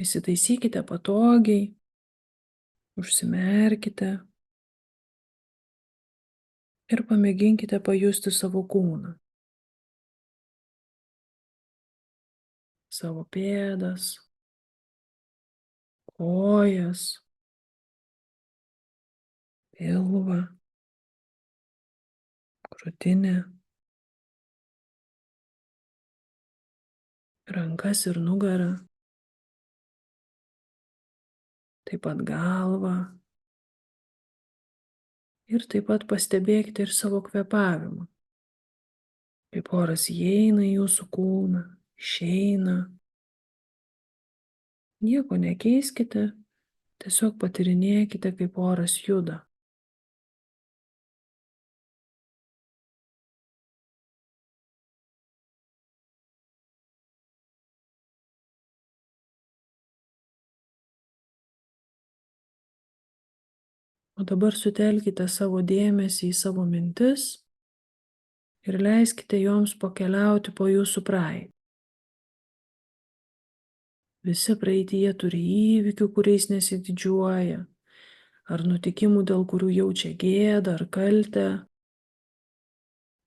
Įsitaisykite patogiai, užsimerkite ir pamėginkite pajusti savo kūną, savo pėdas, kojas, pilvą, krūtinę, rankas ir nugarą, taip pat galvą ir taip pat pastebėkite ir savo kvėpavimą, kaip oras įeina į jūsų kūną, išeina. Nieko nekeiskite, tiesiog patyrinėkite, kaip oras juda. O dabar sutelkite savo dėmesį į savo mintis ir leiskite joms pakeliauti po jūsų praeitį. Visi praeityje turi įvykių, kuriais nesididžiuoja, ar nutikimų, dėl kurių jaučia gėdą ar kaltę.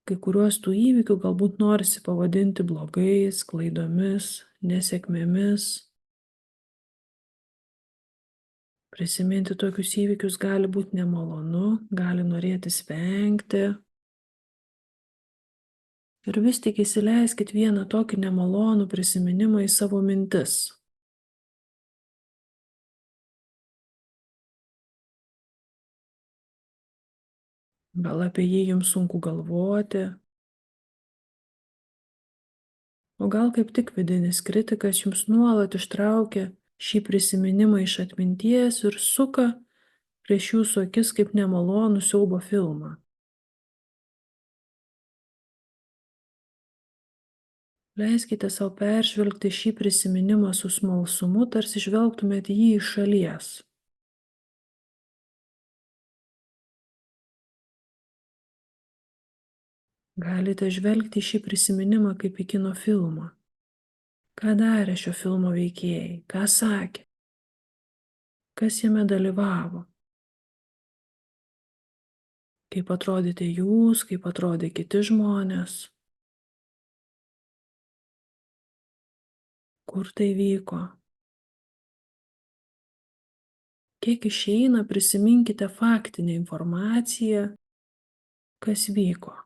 Kai kuriuos tų įvykių galbūt norisi pavadinti blogais, klaidomis, nesėkmėmis. Prisiminti tokius įvykius gali būti nemalonu, gali norėtis vengti. Ir vis tik įsileiskit vieną tokį nemalonų prisiminimą į savo mintis. Gal apie jį jums sunku galvoti, o gal kaip tik vidinis kritikas jums nuolat ištraukia šį prisiminimą iš atminties ir suka prieš jūsų akis kaip nemalonų siaubo filmą. Leiskite savo peržvelgti šį prisiminimą su smalsumu, tarsi žvelgtumėte jį iš šalies. Galite žvelgti į šį prisiminimą kaip į kino filmą. Ką darė šio filmo veikėjai, ką sakė, kas jame dalyvavo, kaip atrodėte jūs, kaip atrodė kiti žmonės, kur tai vyko. Kiek išeina, prisiminkite faktinę informaciją, kas vyko.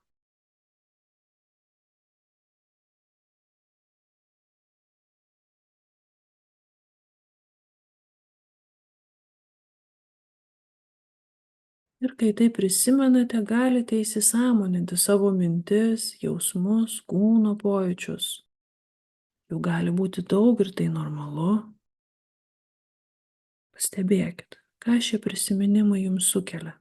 Ir kai tai prisimenate, galite įsisąmoninti savo mintis, jausmus, kūno pojūčius. Jų gali būti daug ir tai normalu. Pastebėkit, ką šie prisiminimai jums sukelia.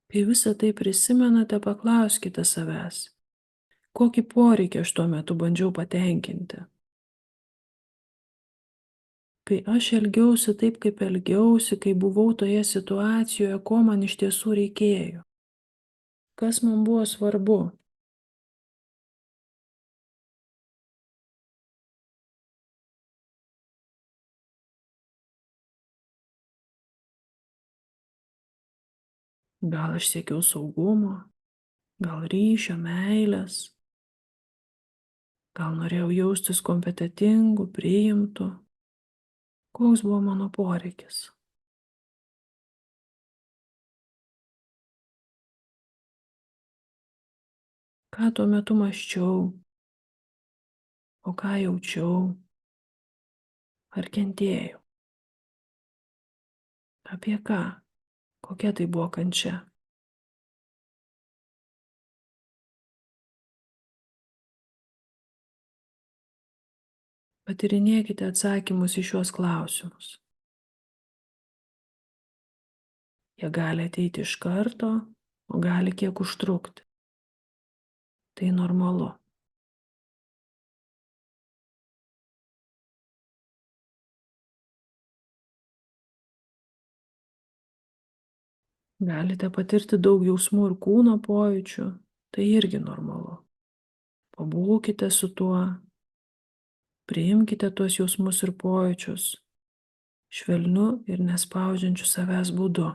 Kai visą tai prisimenate, paklauskite savęs, kokį poreikį aš tuo metu bandžiau patenkinti. Kai aš elgiausi taip, kaip elgiausi, kai buvau toje situacijoje, ko man iš tiesų reikėjo. Kas man buvo svarbu. Gal aš siekiau saugumo, gal ryšio, meilės, gal norėjau jaustis kompetentingu, priimtu. Koks buvo mano poreikis? Ką tuo metu mąsčiau, o ką jaučiau, ar kentėjau? Apie ką? Kokia tai buvo kančia? Patyrinėkite atsakymus į šiuos klausimus. Jie gali ateiti iš karto, o gali kiek užtrukti. Tai normalu. Galite patirti daug jausmų ir kūno pojūčių, tai irgi normalu. Pabūkite su tuo, priimkite tuos jausmus ir pojūčius, švelniu ir nespaudžiančiu savęs būdu.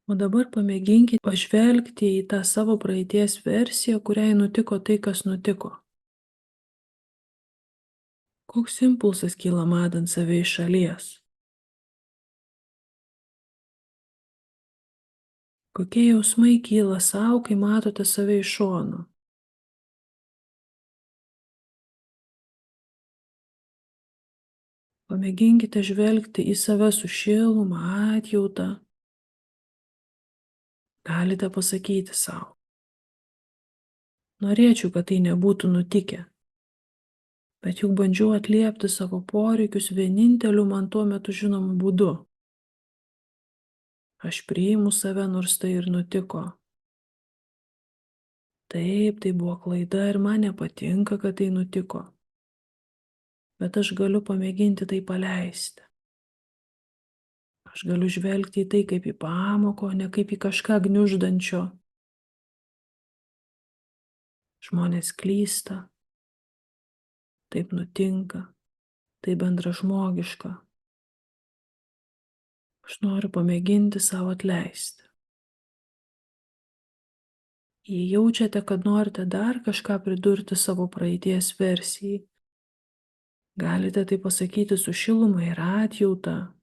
O dabar pamėginkite pažvelgti į tą savo praeities versiją, kuriai nutiko tai, kas nutiko. Koks impulsas kyla matant save iš šalies? Kokie jausmai kyla savo, kai matote save iš šono? Pamėginkite žvelgti į save su šiluma, atjauta. Galite pasakyti savo: norėčiau, kad tai nebūtų nutikę, bet juk bandžiau atliepti savo poreikius vieninteliu man tuo metu žinomu būdu. Aš priimu save, nors tai ir nutiko. Taip, tai buvo klaida ir man nepatinka, kad tai nutiko. Bet aš galiu pamėginti tai paleisti. Aš galiu žvelgti į tai kaip į pamoką, o ne kaip į kažką gniuždančio. Žmonės klysta. Taip nutinka. Tai bendražmogiška. Aš noriu pamėginti savo atleisti. Jei jaučiate, kad norite dar kažką pridurti savo praeities versijai, galite tai pasakyti su šiluma ir atjauta.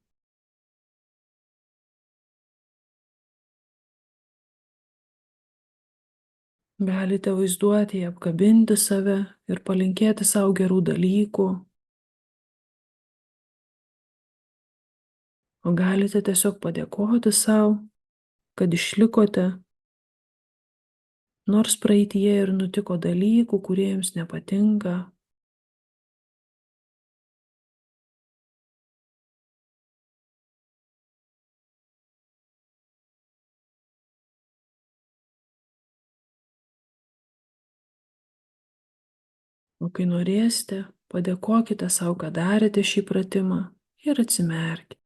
Galite vaizduoti, apkabinti save ir palinkėti savo gerų dalykų. O galite tiesiog padėkoti savo, kad išlikote, nors praeitie ir nutiko dalykų, kurie jums nepatinka. O kai norėsite, padėkokite savo, kad darėte šį pratimą ir atsimerkite.